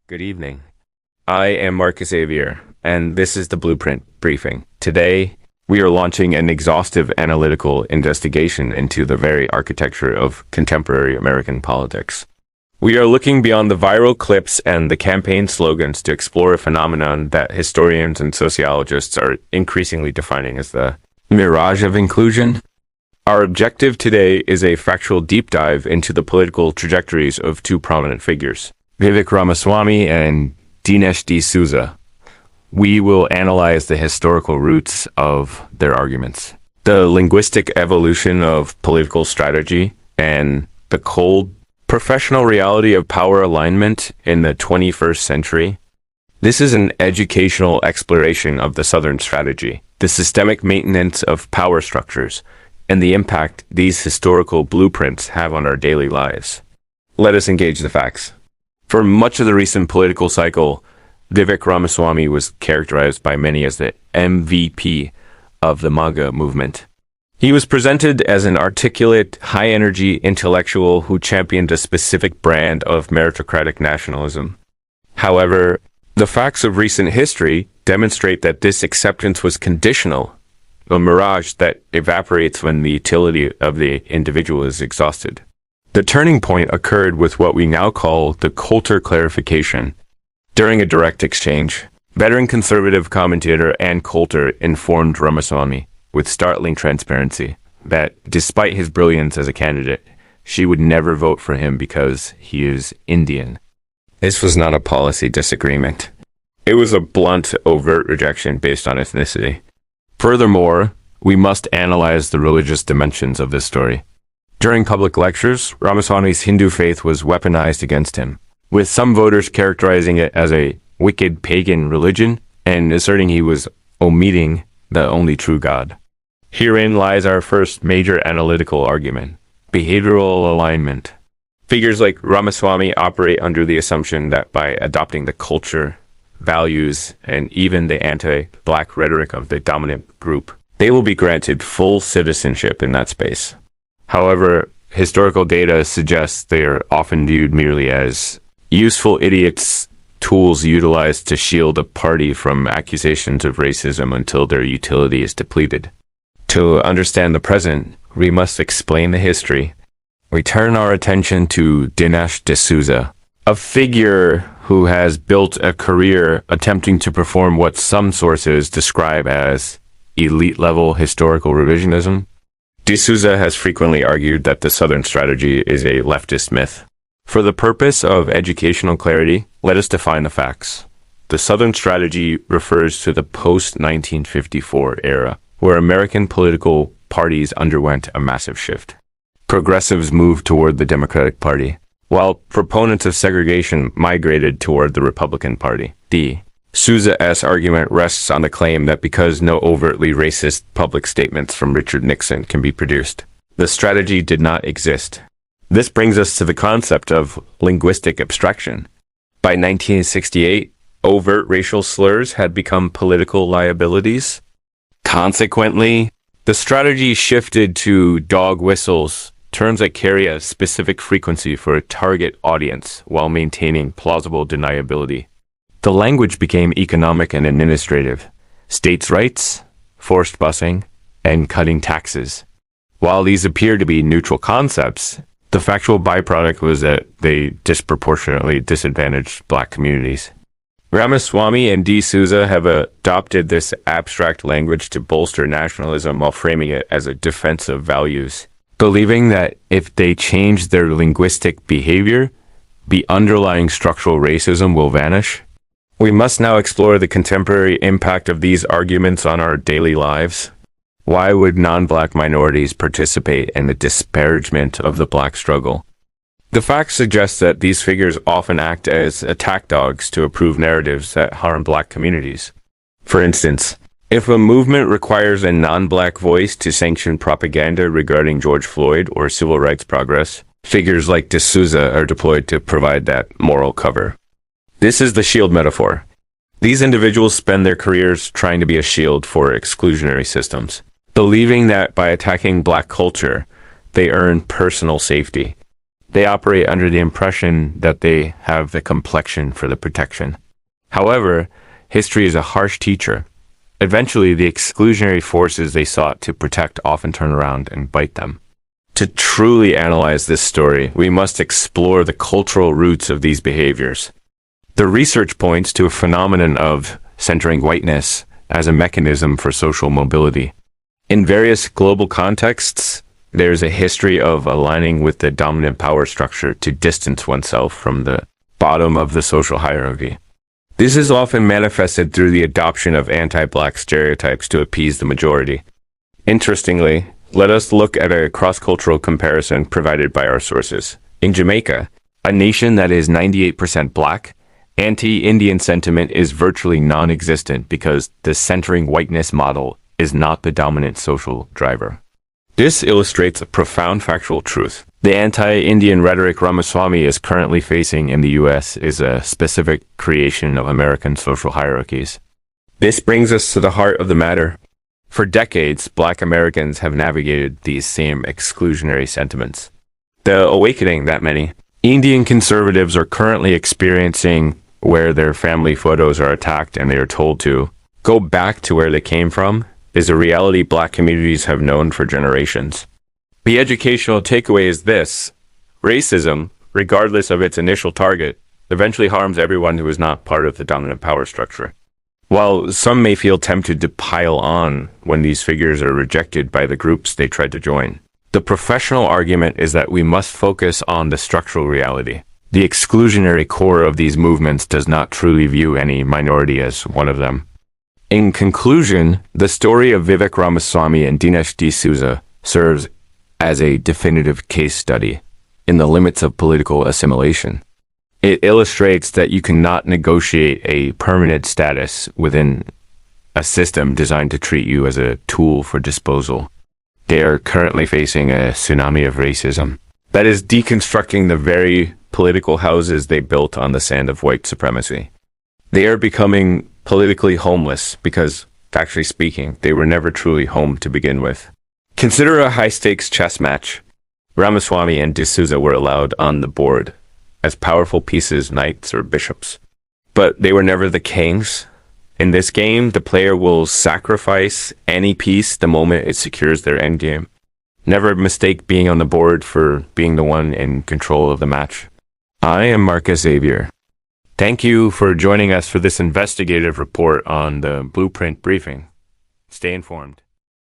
Good evening. I am Marcus Xavier, and this is the Blueprint Briefing. Today, we are launching an exhaustive analytical investigation into the very architecture of contemporary American politics. We are looking beyond the viral clips and the campaign slogans to explore a phenomenon that historians and sociologists are increasingly defining as the mirage of inclusion. Our objective today is a factual deep dive into the political trajectories of two prominent figures, Vivek Ramaswamy and Dinesh D'Souza. We will analyze the historical roots of their arguments, the linguistic evolution of political strategy, and the cold, professional reality of power alignment in the 21st century. This is an educational exploration of the Southern strategy, the systemic maintenance of power structures, and the impact these historical blueprints have on our daily lives. Let us engage the facts. For much of the recent political cycle, Vivek Ramaswamy was characterized by many as the MVP of the MAGA movement. He was presented as an articulate, high-energy intellectual who championed a specific brand of meritocratic nationalism. However, the facts of recent history demonstrate that this acceptance was conditional, a mirage that evaporates when the utility of the individual is exhausted. The turning point occurred with what we now call the Coulter clarification. During a direct exchange, veteran conservative commentator Ann Coulter informed Ramaswamy with startling transparency that despite his brilliance as a candidate, she would never vote for him because he is Indian. This was not a policy disagreement. It was a blunt, overt rejection based on ethnicity. Furthermore, we must analyze the religious dimensions of this story. During public lectures, Ramaswamy's Hindu faith was weaponized against him, with some voters characterizing it as a wicked pagan religion and asserting he was omitting the only true God. Herein lies our first major analytical argument: behavioral alignment. Figures like Ramaswamy operate under the assumption that by adopting the culture, values, and even the anti-black rhetoric of the dominant group, they will be granted full citizenship in that space. However, historical data suggests they are often viewed merely as useful idiots, tools utilized to shield a party from accusations of racism until their utility is depleted. To understand the present, we must explain the history. We turn our attention to Dinesh D'Souza, a figure who has built a career attempting to perform what some sources describe as elite-level historical revisionism. D'Souza has frequently argued that the Southern strategy is a leftist myth. For the purpose of educational clarity, let us define the facts. The Southern strategy refers to the post-1954 era, where American political parties underwent a massive shift. Progressives moved toward the Democratic Party, while proponents of segregation migrated toward the Republican Party. D'Souza's argument rests on the claim that because no overtly racist public statements from Richard Nixon can be produced, the strategy did not exist. This brings us to the concept of linguistic abstraction. By 1968, overt racial slurs had become political liabilities. Consequently, the strategy shifted to dog whistles, terms that carry a specific frequency for a target audience while maintaining plausible deniability. The language became economic and administrative: states' rights, forced busing, and cutting taxes. While these appear to be neutral concepts, the factual byproduct was that they disproportionately disadvantaged black communities. Ramaswamy and D'Souza have adopted this abstract language to bolster nationalism while framing it as a defense of values, believing that if they change their linguistic behavior, the underlying structural racism will vanish. We must now explore the contemporary impact of these arguments on our daily lives. Why would non-black minorities participate in the disparagement of the black struggle? The facts suggest that these figures often act as attack dogs to approve narratives that harm black communities. For instance, if a movement requires a non-black voice to sanction propaganda regarding George Floyd or civil rights progress, figures like D'Souza are deployed to provide that moral cover. This is the shield metaphor. These individuals spend their careers trying to be a shield for exclusionary systems, believing that by attacking black culture, they earn personal safety. They operate under the impression that they have the complexion for the protection. However, history is a harsh teacher. Eventually, the exclusionary forces they sought to protect often turn around and bite them. To truly analyze this story, we must explore the cultural roots of these behaviors. The research points to a phenomenon of centering whiteness as a mechanism for social mobility. In various global contexts, there is a history of aligning with the dominant power structure to distance oneself from the bottom of the social hierarchy. This is often manifested through the adoption of anti-black stereotypes to appease the majority. Interestingly, let us look at a cross-cultural comparison provided by our sources. In Jamaica, a nation that is 98% black, anti-Indian sentiment is virtually non-existent because the centering whiteness model is not the dominant social driver. This illustrates a profound factual truth. The anti-Indian rhetoric Ramaswamy is currently facing in the U.S. is a specific creation of American social hierarchies. This brings us to the heart of the matter. For decades, Black Americans have navigated these same exclusionary sentiments. The awakening that many Indian conservatives are currently experiencing, where their family photos are attacked and they are told to go back to where they came from, is a reality Black communities have known for generations. The educational takeaway is this: racism, regardless of its initial target, eventually harms everyone who is not part of the dominant power structure. While some may feel tempted to pile on when these figures are rejected by the groups they tried to join, the professional argument is that we must focus on the structural reality. The exclusionary core of these movements does not truly view any minority as one of them. In conclusion, the story of Vivek Ramaswamy and Dinesh D'Souza serves as a definitive case study in the limits of political assimilation. It illustrates that you cannot negotiate a permanent status within a system designed to treat you as a tool for disposal. They are currently facing a tsunami of racism that is deconstructing the very political houses they built on the sand of white supremacy. They are becoming politically homeless because, factually speaking, they were never truly home to begin with. Consider a high-stakes chess match. Ramaswamy and D'Souza were allowed on the board as powerful pieces, knights or bishops. But they were never the kings. In this game, the player will sacrifice any piece the moment it secures their endgame. Never mistake being on the board for being the one in control of the match. I am Marcus Xavier. Thank you for joining us for this investigative report on the Blueprint briefing. Stay informed.